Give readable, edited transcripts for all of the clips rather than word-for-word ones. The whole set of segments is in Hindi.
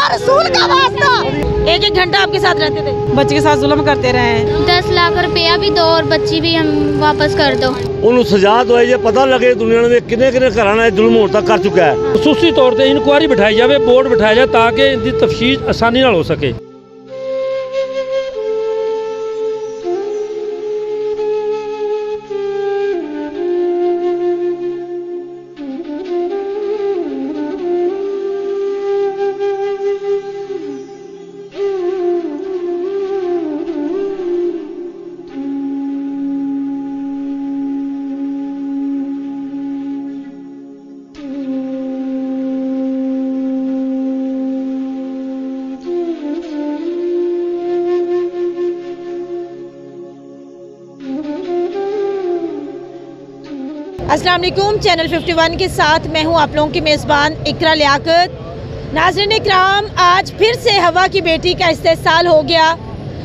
रसूल का वास्ता। एक एक घंटा आपके साथ रहते थे, बच्चे के साथ जुल्म करते रहे। 10 लाख रुपया भी दो और बच्ची भी हम वापस कर दो। उन्होंने सजा दो ये पता लगे दुनिया में किन्ने किन्ने घराना जुल्म होता कर चुका है। खसूसी तौर पर इंक्वायरी बिठाई जाए, बोर्ड बिठाया जाए ताकि इनकी तफ्तीश आसानी नाल हो सके। अस्सलाम वालेकुम। चैनल 51 के साथ मैं हूं आप लोगों की मेज़बान इकरा लियाकत। नाज़रीन इकराम, आज फिर से हवा की बेटी का इस्तेसाल हो गया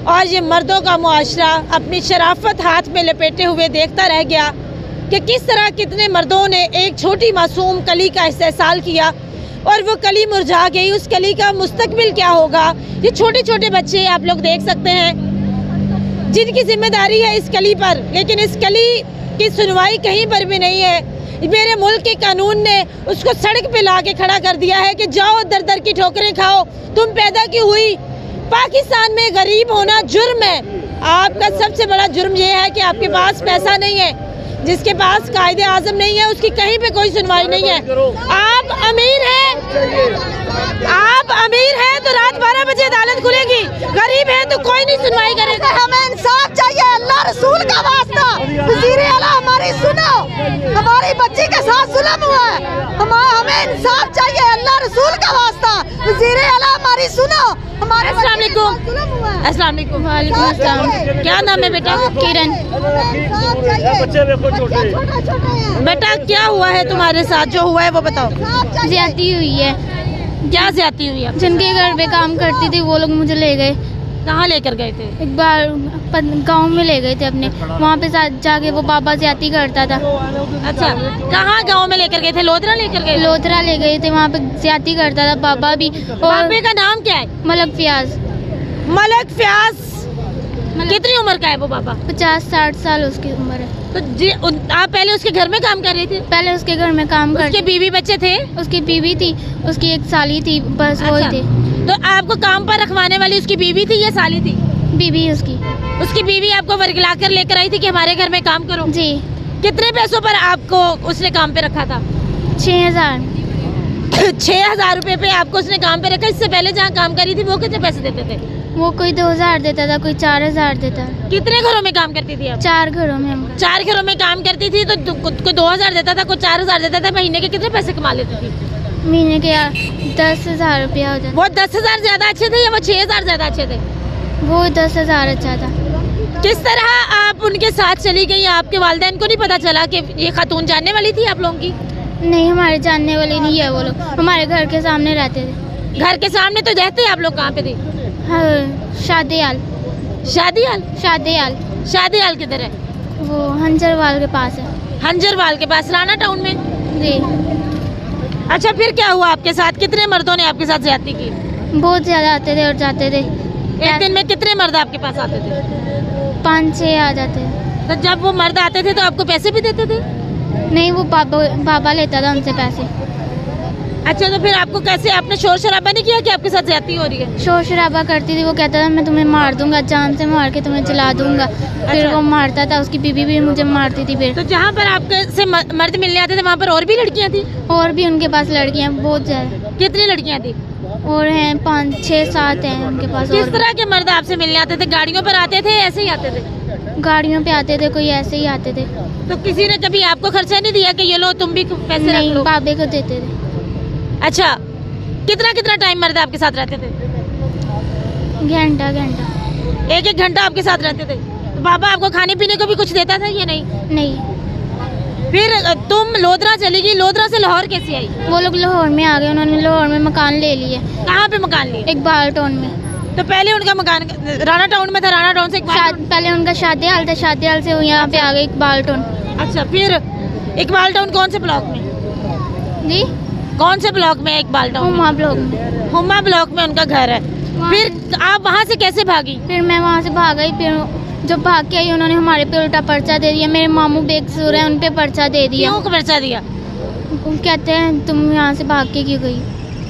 और ये मर्दों का मुआशरा अपनी शराफत हाथ में लपेटे हुए देखता रह गया कि किस तरह कितने मर्दों ने एक छोटी मासूम कली का इस्तेसाल किया और वो कली मुरझा गई। उस कली का मुस्तकबिल क्या होगा? ये छोटे छोटे बच्चे आप लोग देख सकते हैं जिनकी जिम्मेदारी है इस कली पर, लेकिन इस कली की सुनवाई कहीं पर भी नहीं है। मेरे मुल्क के कानून ने उसको सड़क पे ला के खड़ा कर दिया है कि जाओ दर दर की ठोकरें खाओ, तुम पैदा क्यों हुई? पाकिस्तान में गरीब होना जुर्म है। आपका सबसे बड़ा जुर्म यह है कि आपके पास पैसा नहीं है। जिसके पास कायदे आज़म नहीं है उसकी कहीं पे कोई सुनवाई नहीं है। आप अमीर हैं तो रात 12 बजे अदालत खुलेगी, गरीब है तो कोई नहीं सुनवाई करेगा। हमें इंसाफ चाहिए, अल्लाह रसूल का वास्ता। वज़ीर आला हमारी सुनो, हमारी बच्ची के साथ जुल्म हुआ है, हमें इंसाफ चाहिए, अल्लाह रसूल का वास्ता। वज़ीर आला हमारी सुनो, हमारे अस्सलाम वालेकुम। अस्सलाम वालेकुम। वालेकुम अस्सलाम। क्या नाम है बेटा? किरण। बेटा क्या हुआ है तुम्हारे साथ? जो हुआ है वो बताओ। ज्यादती हुई है। क्या ज्यादती हुई है? जिनके घर पे काम करती थी वो लोग मुझे ले गए। कहाँ लेकर गए थे? एक बार गांव में ले गए थे अपने, वहाँ पे साथ जाके वो बाबा ज्यादती करता था। अच्छा, कहाँ गांव में लेकर गए थे? लोधरा लेकर गए? लोधरा ले गए थे, वहाँ पे ज्यादती करता था बाबा भी। और बाबे का नाम क्या है? मलक फयाज। मलक फयाज। कितनी उम्र का है वो बाबा? 50-60 साल उसकी उम्र है। तो आप पहले उसके घर में काम कर रही थी? पहले उसके घर में काम कर। उसके बीवी बच्चे थे? उसकी बीवी थी, उसकी एक साली थी, बस वही थे। तो आपको काम पर रखवाने वाली उसकी बीवी थी या साली थी? बीवी उसकी। उसकी बीवी आपको वर्गला कर लेकर आई थी कि हमारे घर में काम करो? जी। कितने पैसों पर आपको उसने काम पे रखा था? 6000। 6000 रुपए पे आपको उसने काम पे रखा। इससे पहले जहाँ काम करी थी वो कितने पैसे देते थे? वो कोई 2000 देता था, कोई 4000 देता। कितने घरों में काम करती थी आप? 4 घरों में हम। 4 घरों में काम करती थी तो कोई 2000 देता था, कोई 4000 देता था। महीने के कितने पैसे कमा लेती थी? महीने के 10,000 रुपया हो जाता। वो 10,000 ज्यादा अच्छे थे या वो 6000 ज्यादा अच्छे थे? वो 10,000 अच्छा था। किस तरह आप उनके साथ चली गई? आपके वालिदैन को नहीं पता चला कि ये खातून जानने वाली थी आप लोगों की? नहीं, हमारे जानने वाले नहीं है वो लोग, हमारे घर के सामने रहते थे। घर के सामने तो रहते? आप लोग कहाँ पे थे? हाँ, शादियाल। शादियाल? शादियाल। शादियाल किधर है? वो हंजरवाल के पास है। हंजरवाल के पास, राना टाउन में? जी। अच्छा, फिर क्या हुआ आपके साथ? कितने मर्दों ने आपके साथ ज्यादती की? बहुत ज्यादा आते थे और जाते थे। एक दिन में कितने मर्द आपके पास आते थे? 5-6 आ जाते थे। तो जब वो मर्द आते थे तो आपको पैसे भी देते थे? नहीं, वो बाबा लेता था उनसे पैसे। अच्छा, तो फिर आपको कैसे? आपने शोर शराबा नहीं किया कि आपके साथ ज्यादती हो रही है? शोर शराबा करती थी। वो कहता था मैं तुम्हें मार दूंगा, जान से मार के तुम्हें जला दूंगा। फिर वो मारता था, उसकी बीवी भी मुझे मारती थी। फिर तो जहाँ पर आपके से मर्द मिलने आते थे वहाँ पर और भी लड़कियाँ थी? और भी उनके पास लड़कियाँ बहुत ज्यादा। कितनी लड़कियाँ थी? और हैं 5-6-7 हैं उनके पास। किस तरह के मर्द आपसे मिलने आते थे? गाड़ियों पर आते थे, ऐसे ही आते थे? गाड़ियों पे आते थे, कोई ऐसे ही आते थे। तो किसी ने कभी आपको खर्चा नहीं दिया कि ये लो तुम भी पैसे रख नहीं, लो? बाबे को देते थे। अच्छा, कितना टाइम मर्द आपके साथ रहते थे? घंटा। एक एक घंटा आपके साथ रहते थे? तो बाबा आपको खाने पीने को भी कुछ देता था या नहीं? नहीं। फिर तुम लोधरा चली गई, लोधरा से लाहौर कैसे आई? वो लोग लाहौर में आ गए, उन्होंने लाहौर में मकान ले लिए। कहाँ पे मकान लिए? इकबाल टाउन में। तो पहले उनका मकान राणा टाउन में था, राणा टाउन से पहले उनका शादियाल था, शादियाल से यहाँ पे आ गए इकबाल टाउन। अच्छा, फिर इकबाल टाउन कौन से ब्लॉक में? जी, कौन से ब्लॉक में? इकबाल टाउन ब्लॉक में। हुम्मा ब्लॉक में उनका घर है। फिर आप वहाँ से कैसे भागी? फिर मैं वहाँ से भाग गई। फिर जब भाग के आई उन्होंने हमारे पे उल्टा पर्चा दे दिया। मेरे मामू बेकसूर है, उन पे पर्चा दे दिया। क्यों पर्चा दिया? वो कहते हैं तुम यहाँ से भाग के क्यों गई?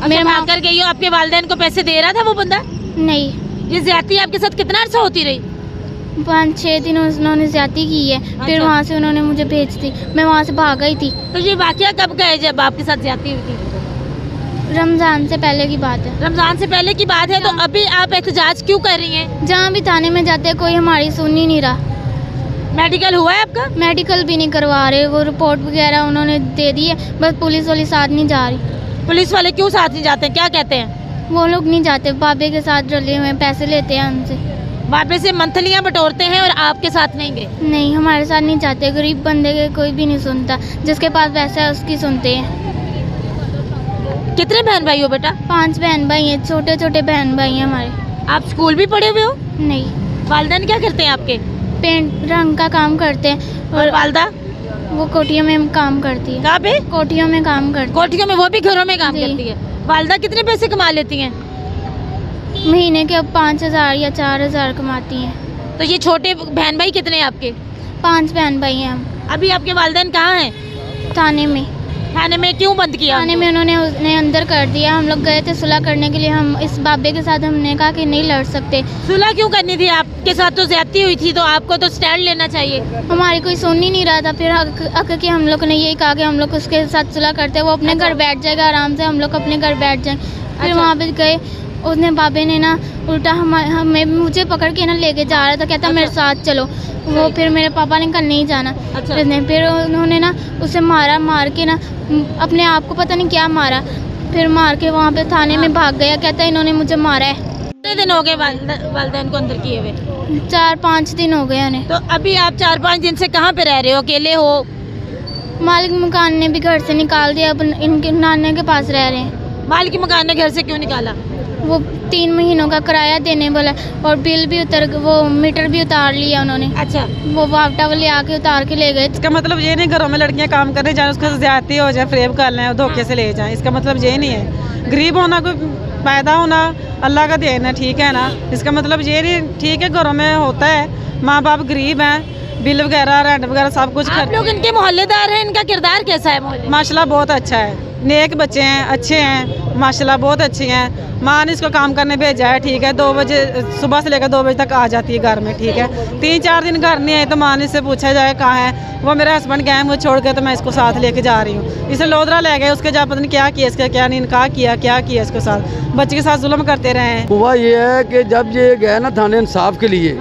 मेरे भाग कर गई हो। आपके वालिदैन को पैसे दे रहा था वो बंदा? नहीं। ये ज्यादती आपके साथ कितना अर्सा होती रही? 5-6 दिन उन्होंने ज्यादती की है। फिर अच्छा। वहाँ से उन्होंने मुझे भेज दी। मैं वहाँ से भाग गई थी। तो ये वाकया कब का है जब आपके साथ ज्यादती हुई थी? रमजान से पहले की बात है। रमजान से पहले की बात है। तो अभी आप एहतजाज क्यों कर रही हैं? जहाँ भी थाने में जाते हैं कोई हमारी सुन ही नहीं रहा। मेडिकल हुआ है आपका? मेडिकल भी नहीं करवा रहे। वो रिपोर्ट वगैरह उन्होंने दे दी है, बस पुलिस वाली साथ नहीं जा रही। पुलिस वाले क्यों साथ नहीं जाते? क्या कहते हैं? वो लोग नहीं जाते, बाबे के साथ रले हुए हैं, पैसे लेते हैं उनसे। बाबे से मंथलियाँ बटोरते हैं और आपके साथ नहीं गए? नहीं, हमारे साथ नहीं जाते। गरीब बंदे के कोई भी नहीं सुनता, जिसके पास पैसा है उसकी सुनते हैं। कितने बहन भाई हो बेटा? 5 बहन भाई हैं, छोटे छोटे बहन भाई हैं हमारे। आप स्कूल भी पढ़े हुए हो? नहीं। वालिदैन क्या करते हैं आपके? पेंट रंग का काम करते हैं। और वालदा? वो कोठियों में काम करती है। कहाँ पे? कोठियों में काम करती कोठियों में? वो भी घरों में काम जी। करती है। वालदा कितने पैसे कमा लेती हैं? है। महीने के अब 5,000 या 4,000 कमाती हैं। तो ये छोटे बहन भाई कितने हैं आपके? 5 बहन भाई हैं हम। अभी आपके वालिदैन कहाँ हैं? थाने में। थाने में क्यों बंद किया? थाने में उन्हें अंदर कर दिया। हम लोग गए थे सुलह करने के लिए। हम इस बाबे के साथ हमने कहा कि नहीं लड़ सकते। सुलह क्यों करनी थी? आपके साथ तो ज्यादती हुई थी, तो आपको तो स्टैंड लेना चाहिए। हमारी कोई सुन ही नहीं रहा था। फिर अक के हम लोग ने यही कहा कि हम लोग उसके साथ सुलह करते हैं, वो अपने घर बैठ जाएगा आराम से, हम लोग अपने घर बैठ जाएं। फिर अच्छा। वहाँ पे गए, उसने बाबे ने ना उल्टा हमें मुझे पकड़ के ना लेके जा रहा था, कहता मेरे साथ चलो। वो फिर मेरे पापा ने कहा नहीं जाना। अच्छा। फिर उन्होंने ना उसे मार के ना अपने आप को पता नहीं क्या मारा। फिर मार के वहाँ पे थाने में भाग गया, कहता इन्होंने मुझे मारा है। कितने दिन हो गए वालिदैन को अंदर किए हुए? 4-5 दिन हो गए उन्हें। तो अभी आप 4-5 दिन से कहाँ पे रह रहे हो? अकेले हो? मालिक मकान ने भी घर से निकाल दिया। अब इनके नाने के पास रह रहे हैं। मालिक मकान ने घर से क्यों निकाला? वो 3 महीनों का किराया देने वाला, और बिल भी वो मीटर भी उतार लिया उन्होंने। अच्छा। वो वापटा वाले आके उतार के ले गए। इसका मतलब ये नहीं घरों में लड़कियां काम करने जाए, उसको ज्यादती हो जाए, फ्रेम कर लें और धोखे से ले जाएं। इसका मतलब ये नहीं है। गरीब होना, कोई पैदा होना अल्लाह का देन है, ठीक है ना। इसका मतलब ये नहीं, ठीक है घरों में होता है, माँ बाप गरीब हैं, बिल वगैरह रेंट वगैरह सब कुछ आप लोग इनके मोहल्लेदार हैं, इनका किरदार कैसा है मोहल्ले? माशाल्लाह बहुत अच्छा है। नेक बच्चे हैं, अच्छे हैं, माशाल्लाह बहुत अच्छे हैं। माँ ने इसको काम करने भेजा है, ठीक है। 2 बजे सुबह से लेकर 2 बजे तक आ जाती है घर में, ठीक है। 3-4 दिन घर नहीं आए तो माँ ने इससे पूछा जाए कहाँ है। वो मेरे हस्बैंड गए हैं, वो छोड़ के, तो मैं इसको साथ लेके जा रही हूँ। इसे लोधरा ले गए, उसके जा पता नहीं क्या किया, इसका क्या नहीं इनका किया, क्या किया इसके साथ, बच्चे के साथ जुल्म करते रहे हैं। हुआ ये है कि जब ये गया ना थाने इंसाफ के लिए,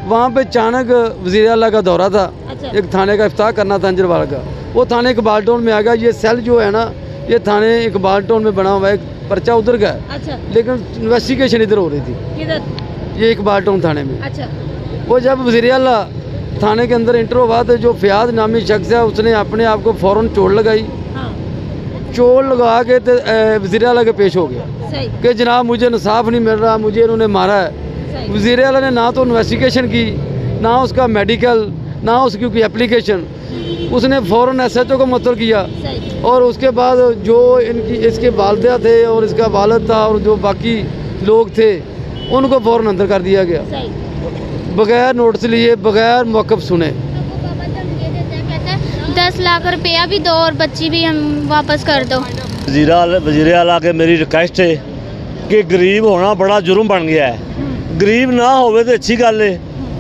वहाँ पे अचानक वज़ीर आला का दौरा था। अच्छा। एक थाने का इफ्ताह करना था अंजरवाल का। वो थाने इकबाल टाउन में आ गया। ये सेल जो है ना, ये थाने इकबाल टाउन में बना हुआ है। एक पर्चा उधर का है। अच्छा। लेकिन इन्वेस्टिगेशन इधर हो रही थी, किधर? ये इकबाल टाउन थाने में। अच्छा। वो जब वज़ीर आला थाने के अंदर इंटर हुआ तो जो फयाज नामी शख्स है उसने अपने आप को फ़ौरन चोट लगाई। हाँ। चोट लगा के तो वज़ीर आला के पेश हो गया सही। कि जनाब मुझे इंसाफ नहीं मिल रहा, मुझे इन्होंने मारा है। वज़ीर आला ने ना तो इन्वेस्टिगेशन की, ना उसका मेडिकल, ना उसकी कोई एप्लीकेशन। उसने फ़ौरन SHO को मुअत्तल किया, और उसके बाद जो इसके वालिदा थे और इसका वालिद था और जो बाकी लोग थे उनको फ़ौरन अंदर कर दिया गया, बगैर नोटिस लिए, बगैर मौक़िफ़ सुने। 10 लाख रुपया भी दो और बच्ची भी हम वापस कर दो। वज़ीर आला के मेरी रिक्वेस्ट है कि गरीब होना बड़ा जुर्म बन गया है। गरीब ना होवे तो अच्छी गल है,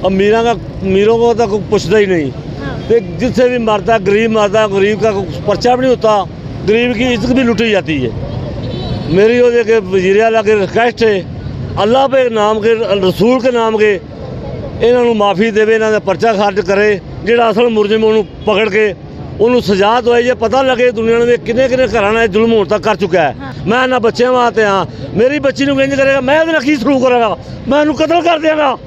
अमीरों को तो कोई पूछता ही नहीं। तो जिससे भी मरता गरीब मरता, गरीब का पर्चा भी नहीं होता, गरीब की इज्जत भी लुटी जाती है। मेरी वो के वज़ीर आला की रिक्वेस्ट है, अल्लाह पे नाम के, रसूल के नाम के इन्हों माफ़ी देवे, इन्हों का पर्चा खारिज करे। जो असल मुलजिम उन्होंने पकड़ के उन्होंने सजा दवाई, जे पता लगे दुनिया में किन्ने घर जुल्म होने तक कर चुका है। मैं ना बच्चों वास्ते हाँ, मेरी बच्ची को इंज करेगा, मैं उन्हें की सलूक करांगा, मैं उन्हें कतल कर देंगा।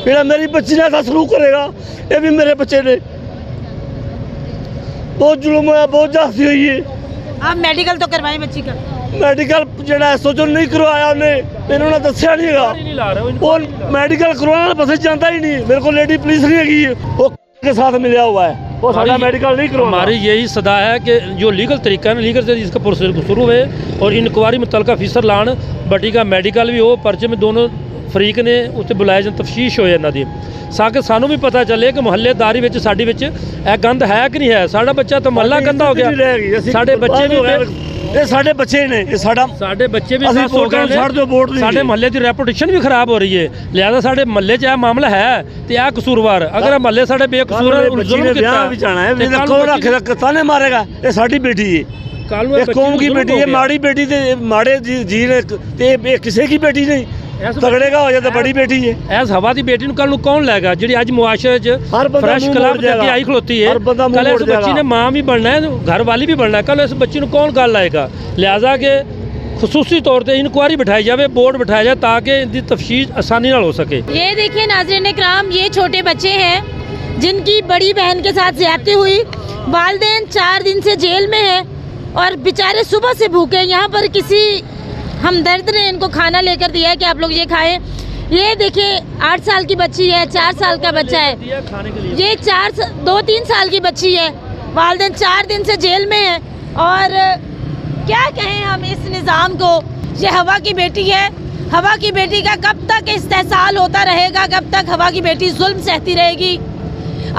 जो मेरी बच्ची ने ऐसा सलूक करेगा, ये भी मेरे बच्चे ने। बहुत जुल्म होया, बहुत जाती हुई है। आप मेडिकल तो करवाएं बच्ची का? मेडिकल जो SHO नहीं करवाया उन्हें, इन्होंने दसिया नहीं है। वो मेडिकल करवाना बस जाता ही नहीं। मेरे को लेडी पुलिस नहीं है, वो के साथ मिला हुआ है। वो साडा मेडिकल नहीं करवाना। हमारी यही सदा है कि जो लीगल तरीका है ना, लीगल से इसका प्रोसेस शुरू हुए और इंक्वायरी मुतलका अफसर लान, बटी का मेडिकल भी हो, पर्चे में दोनों फरीक ने उत्ते बुलाए जान, तफ्शीश हो इन्हां दी, ताकि सानू भी पता चले कि मुहल्लेदारी विच साडी विच यह गंद है कि नहीं है। साडा बच्चा तो महल्ला गंदा हो गया, साडे बच्चे भी ये साडे बच्चे ने, ये साडे बच्चे भी असली वोटां नूं छड्ड दिओ, वोट नहीं साडे महल्ले की रेपुटेशन भी खराब हो रही है। लिहाजा साडे महल्ले च मामला है तो यह कसूरवार, अगर महल्ले साडे बेकसूर जुल्म कीता भी जाना है, कौन रखे ताने मारेगा? ये साडी बेटी है, ये कौम की बेटी है, माड़ी बेटी ते माड़े जी ने ते किसी की बेटी नहीं, तगड़े का हो जाए तो बड़ी बेटी है। एस हवा की बेटी कल नूं कौन लेगा जी अज मुआशरे च फ्रैश क्लब जगह आई खलोती है। कल इस बच्ची ने माँ भी बनना है, घर वाली भी बनना है, कल इस बच्ची नूं कौन गल लाएगा? लिहाजा के खसूसी तौर पर इंक्वायरी बिठाई जाए, बोर्ड बिठाया जाए ताकि इनकी तफ्शीश आसानी नाल हो सके। ये देखिए नाज़रीन इकराम, ये छोटे बच्चे हैं जिनकी बड़ी बहन के साथ ज़्यादती हुई, वालिदैन 4 दिन से जेल में है और बेचारे सुबह से भूखे। यहाँ पर किसी हमदर्द ने इनको खाना लेकर दिया है कि आप लोग ये खाएं। ये देखिए 8 साल की बच्ची है, 4 साल का बच्चा है, ये 2-3 साल की बच्ची है, वालिदैन 4 दिन से जेल में है। और क्या कहें हम इस निज़ाम को, ये हवा की बेटी है, हवा की बेटी का कब तक इस्तेहसाल होता रहेगा, कब तक हवा की बेटी जुल्म सहती रहेगी?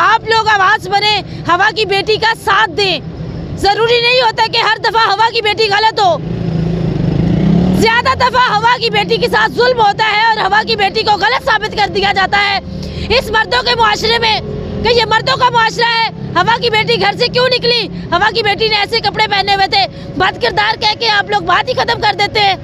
आप लोग आवाज़ बने, हवा की बेटी का साथ दें। ज़रूरी नहीं होता कि हर दफ़ा हवा की बेटी गलत हो, ज़्यादा दफ़ा हवा की बेटी के साथ जुल्म होता है और हवा की बेटी को गलत साबित कर दिया जाता है इस मर्दों के मुआशरे में कि ये मर्दों का मुआशरा है। हवा की बेटी घर से क्यों निकली? हवा की बेटी ने ऐसे कपड़े पहने हुए थे, बद किरदार कह के आप लोग बात ही खत्म कर देते हैं।